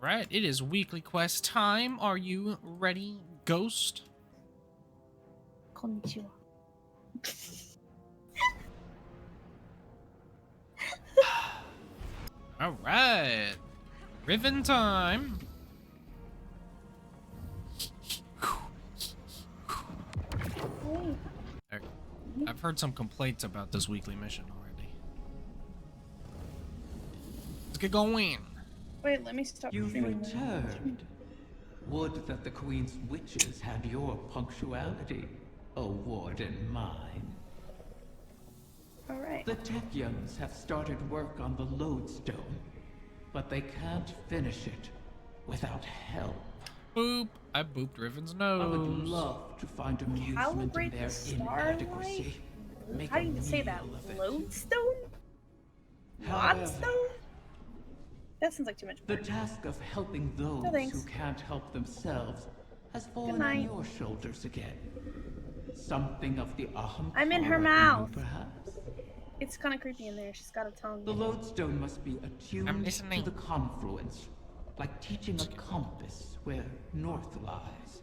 Right, it is weekly quest time. Are you ready, Ghost? Konnichiwa. All right, Riven time. Okay. I've heard some complaints about this weekly mission already. Let's get going. Wait, let me stop. You've streaming. returned. Would that the Queen's witches had your punctuality, a warden mine. Alright. The Techyans have started work on the Lodestone, but they can't finish it without help. Boop. I booped Riven's I would nose. love to find amusement in Calibrate their the starlight? inadequacy. Make How do a you say that? meal of it. Lodestone? However, Lodestone? That sounds like too much the work. task of helping those thanks. who can't help themselves has fallen on night. your shoulders again. Something of the Ahamkara I'm in her you, mouth. perhaps? It's kind of creepy in there. She's got a tongue. The Lodestone must be I'm attuned listening. to the confluence, like teaching a compass where north lies.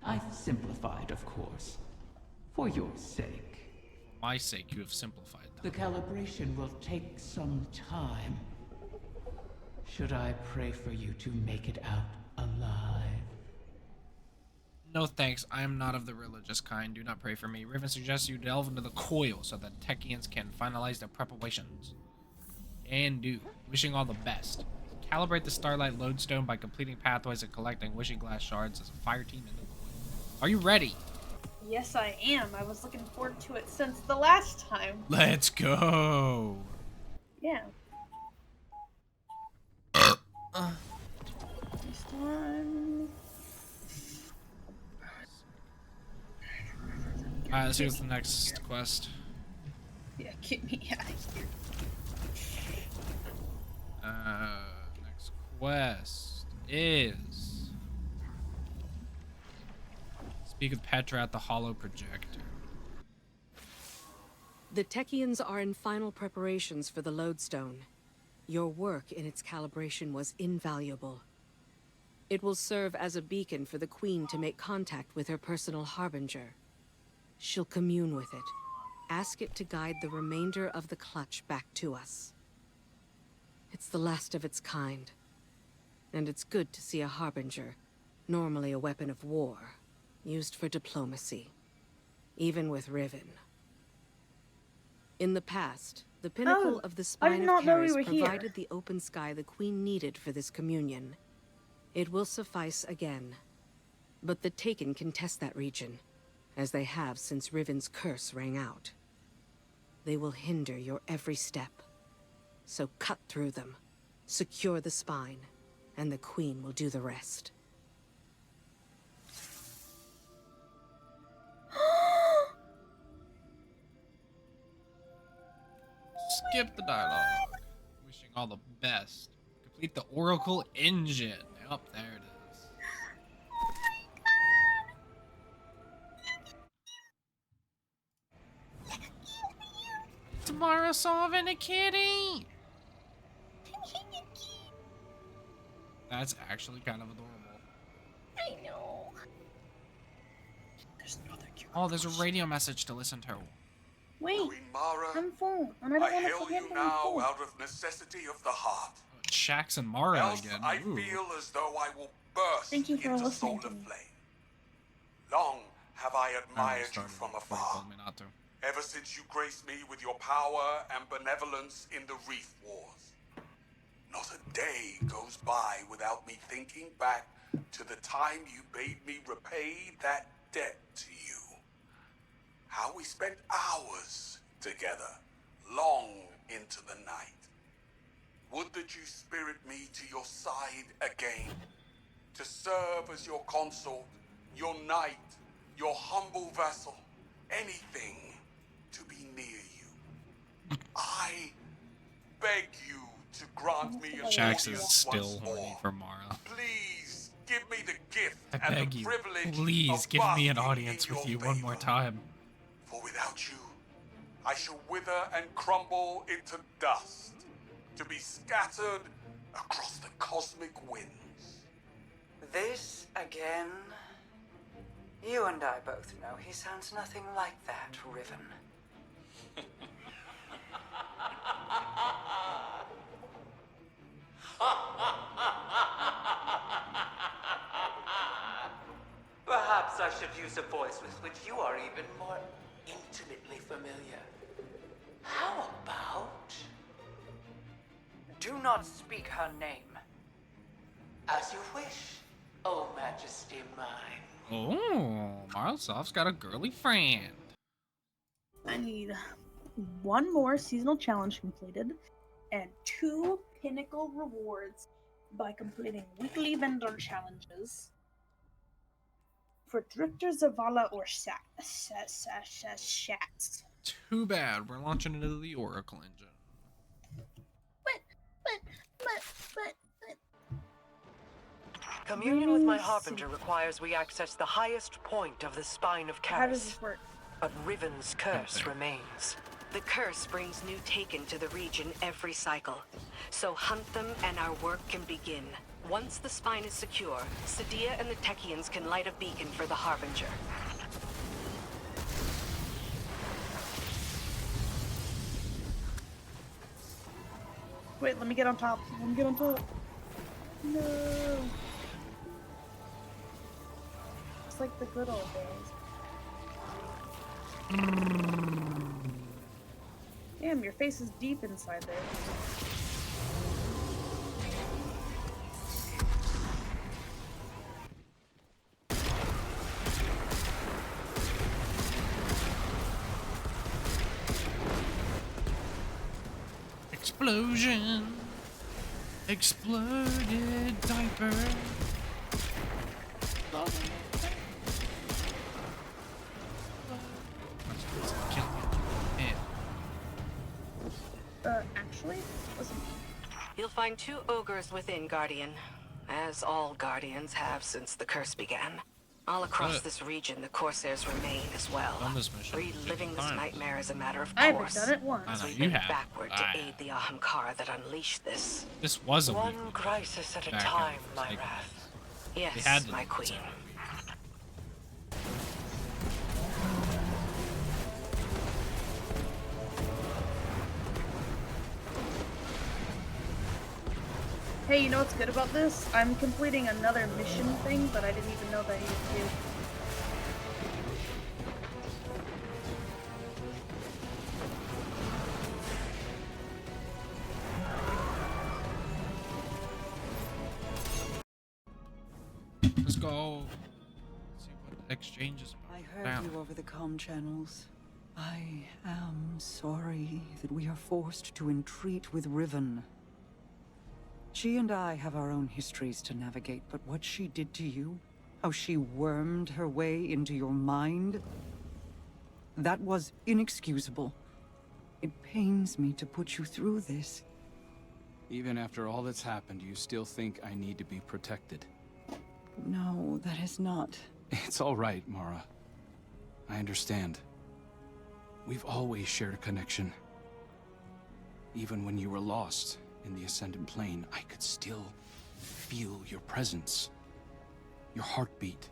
I've simplified, of course, for your sake. For my sake, you have simplified The them. calibration will take some time. Should I pray for you to make it out alive? No thanks, I am not of the religious kind. Do not pray for me. Riven suggests you delve into the coil so that Techyans can finalize their preparations. And do. Wishing all the best. Calibrate the Starlight Lodestone by completing pathways and collecting wishing glass shards as a fire team in the coil. Are you ready? Yes, I am. I was looking forward to it since the last time. Let's go. Yeah. This time. Alright, let's see what's the next quest. Yeah, get me out of here. Next quest is... Speak with Petra at the Hollow Projector. The Techyans are in final preparations for the Lodestone. Your work in its calibration was invaluable. It will serve as a beacon for the Queen to make contact with her personal harbinger. She'll commune with it. Ask it to guide the remainder of the clutch back to us. It's the last of its kind. And it's good to see a harbinger, normally a weapon of war, used for diplomacy. Even with Riven. In the past, the pinnacle of the I did Spine not of know Paris we were here. provided the open sky the Queen needed for this communion. It will suffice again. But the Taken can test that region, as they have since Riven's curse rang out. They will hinder your every step. So cut through them, secure the spine, and the Queen will do the rest. Skip the dialogue. Wishing all the best. Complete the Oracle Engine. Yep, there it is. Tomorrow solving a kitty. That's actually kind of adorable. I know. There's another cure. Oh, there's a radio message to listen to. Wait, Queen Mara, I'm full, and I don't I want to hail forget you that I'm now full. out of necessity of the heart. Shax and Mara Else again. I Ooh. feel as though I will burst Thank you for into listening solar to me. flame. Long have I admired you Started from before you afar, told me not to. ever since you graced me with your power and benevolence in the Reef Wars. Not a day goes by without me thinking back to the time you bade me repay that debt to you. How we spent hours together, long into the night. Would that you spirit me to your side again, to serve as your consort, your knight, your humble vessel, anything to be near you. I beg you to grant me a Shax audience is still once horny more. for Mara. Please give me the gift I and beg the you, privilege please of give me an basking audience in with your you one more favor. time. For without you, I shall wither and crumble into dust, to be scattered across the cosmic winds. This again? You and I both know he sounds nothing like that, Riven. Perhaps I should use a voice with which you are even more intimately familiar. How about... Do not speak her name. As you wish, O Majesty mine. Oh, Marlsoft's got a girly friend. I need one more seasonal challenge completed and 2 pinnacle rewards by completing weekly vendor challenges for Drifter, Zavala, or Shats. Too bad. We're launching into the Oracle engine. But. Communion with my Harbinger requires we access the highest point of the spine of How does Karis. this work? But Riven's curse Okay. remains. The curse brings new Taken to the region every cycle. So hunt them and our work can begin. Once the spine is secure, Sadia and the Techians can light a beacon for the Harbinger. Wait, let me get on top. No. It's like the good old days. Damn, your face is deep inside there. Explosion! Exploded diaper! Actually, listen. You'll find 2 ogres within, Guardian. As all Guardians have since the curse began. All across Good. this region, the Corsairs remain as well. Done this mission Reliving 50 this times. nightmare is a matter of I haven't course. done it once. I know, We've you been have. backward I to have. aid the Ahamkara that unleashed this. This was a One weekly crisis at a back in time, my Forsaken. wrath. They had Yes, to my do queen. it. Hey, you know what's good about this? I'm completing another mission thing, but I didn't even know that you could do. Let's go. Let's see what the exchange is about. I heard Down. you over the comm channels. I am sorry that we are forced to entreat with Riven. She and I have our own histories to navigate, but what she did to you, how she wormed her way into your mind, that was inexcusable. It pains me to put you through this. Even after all that's happened, you still think I need to be protected. No, that is not. It's all right, Mara. I understand. We've always shared a connection. Even when you were lost in the Ascendant Plane, I could still feel your presence. Your heartbeat.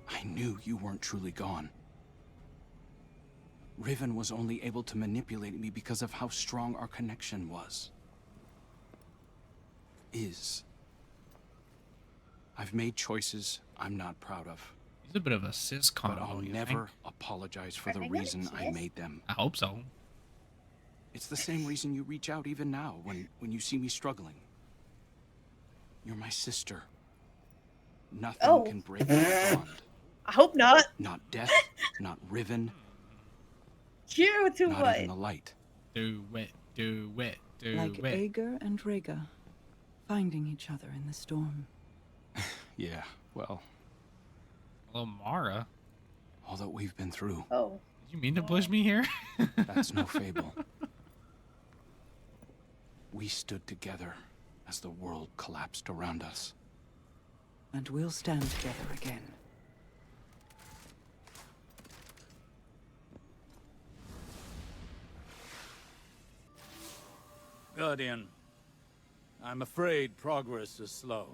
I knew you weren't truly gone. Riven was only able to manipulate me because of how strong our connection was. I've made choices I'm not proud of, He's a bit of a siscon. but I'll don't you never think? apologize for the Are they gonna reason I kiss? made them. I hope so. It's the same reason you reach out even now when you see me struggling. You're my sister. Nothing Oh. can break that bond. I hope not. Not death, not Riven, You're too not what? even the light. Do it, do it, do Like it. Ager and Rhaegar, finding each other in the storm. Yeah, well, Hello, Mara. all that we've been through, Oh. Did you mean to push me here? that's no fable. We stood together as the world collapsed around us. And we'll stand together again. Guardian, I'm afraid progress is slow.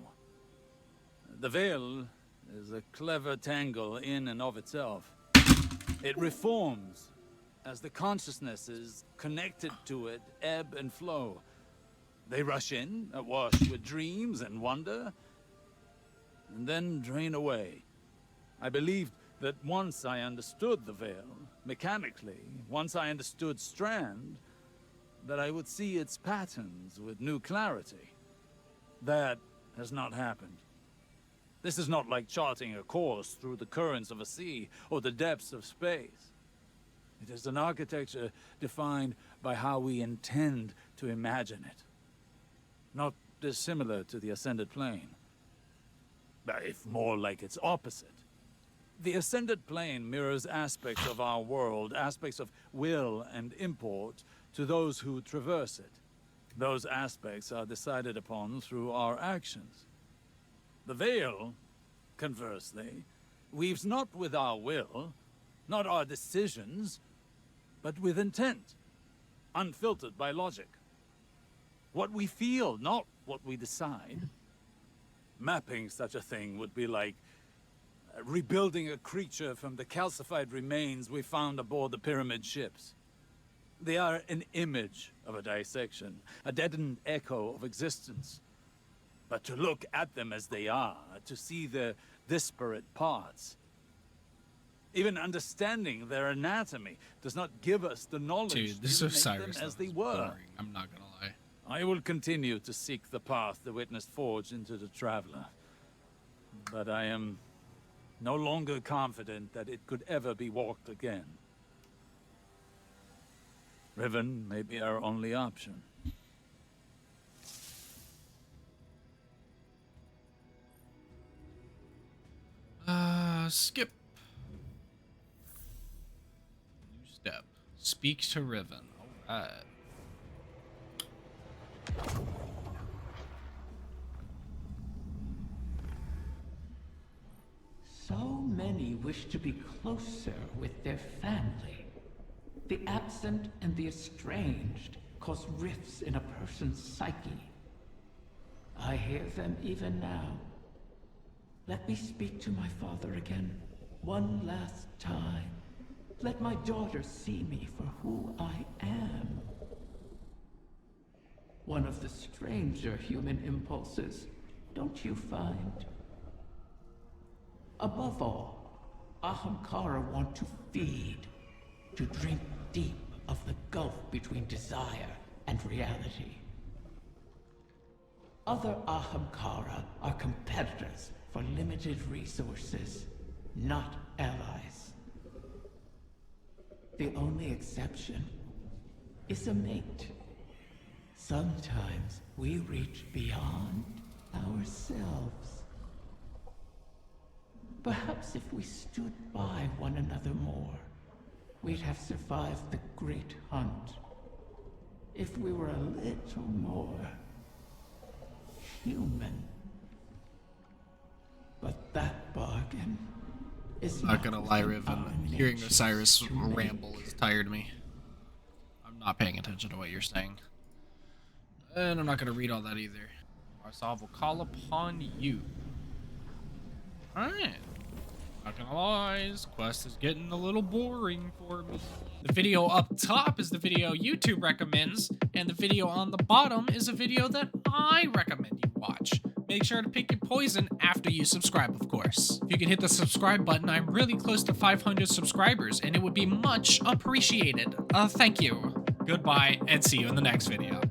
The veil is a clever tangle in and of itself. It reforms as the consciousnesses connected to it ebb and flow. They rush in, awash with dreams and wonder, and then drain away. I believed that once I understood the veil, mechanically, once I understood Strand, that I would see its patterns with new clarity. That has not happened. This is not like charting a course through the currents of a sea or the depths of space. It is an architecture defined by how we intend to imagine it. Not dissimilar to the Ascended Plane, if more like its opposite. The Ascended Plane mirrors aspects of our world, aspects of will and import to those who traverse it. Those aspects are decided upon through our actions. The veil, conversely, weaves not with our will, not our decisions, but with intent, unfiltered by logic. What we feel, not what we decide. Mapping such a thing would be like rebuilding a creature from the calcified remains we found aboard the pyramid ships. They are an image of a dissection, a deadened echo of existence. But to look at them as they are, to see their disparate parts, even understanding their anatomy does not give us the knowledge Dude, this to make Osiris them as stuff they is were. boring. I'm not gonna lie. I will continue to seek the path the witness forged into the Traveler. But I am no longer confident that it could ever be walked again. Riven may be our only option. Skip. New step. Speak to Riven. Alright. So many wish to be closer with their family. The absent and the estranged cause rifts in a person's psyche. I hear them even now. Let me speak to my father again, one last time. Let my daughter see me for who I am. One of the stranger human impulses, don't you find? Above all, Ahamkara want to feed, to drink deep of the gulf between desire and reality. Other Ahamkara are competitors for limited resources, not allies. The only exception is a mate. Sometimes we reach beyond ourselves. Perhaps if we stood by one another more, we'd have survived the great hunt. If we were a little more human. But that bargain is Not gonna lie, within our Riven. Hearing nature Osiris to make. ramble has tired me. I'm not paying attention to what you're saying. And I'm not gonna read all that either. Marsav will call upon you. Alright. Not gonna lie, this quest is getting a little boring for me. The video up top is the video YouTube recommends, and the video on the bottom is a video that I recommend you watch. Make sure to pick your poison after you subscribe, of course. If you can hit the subscribe button, I'm really close to 500 subscribers, and it would be much appreciated. Thank you. Goodbye, and see you in the next video.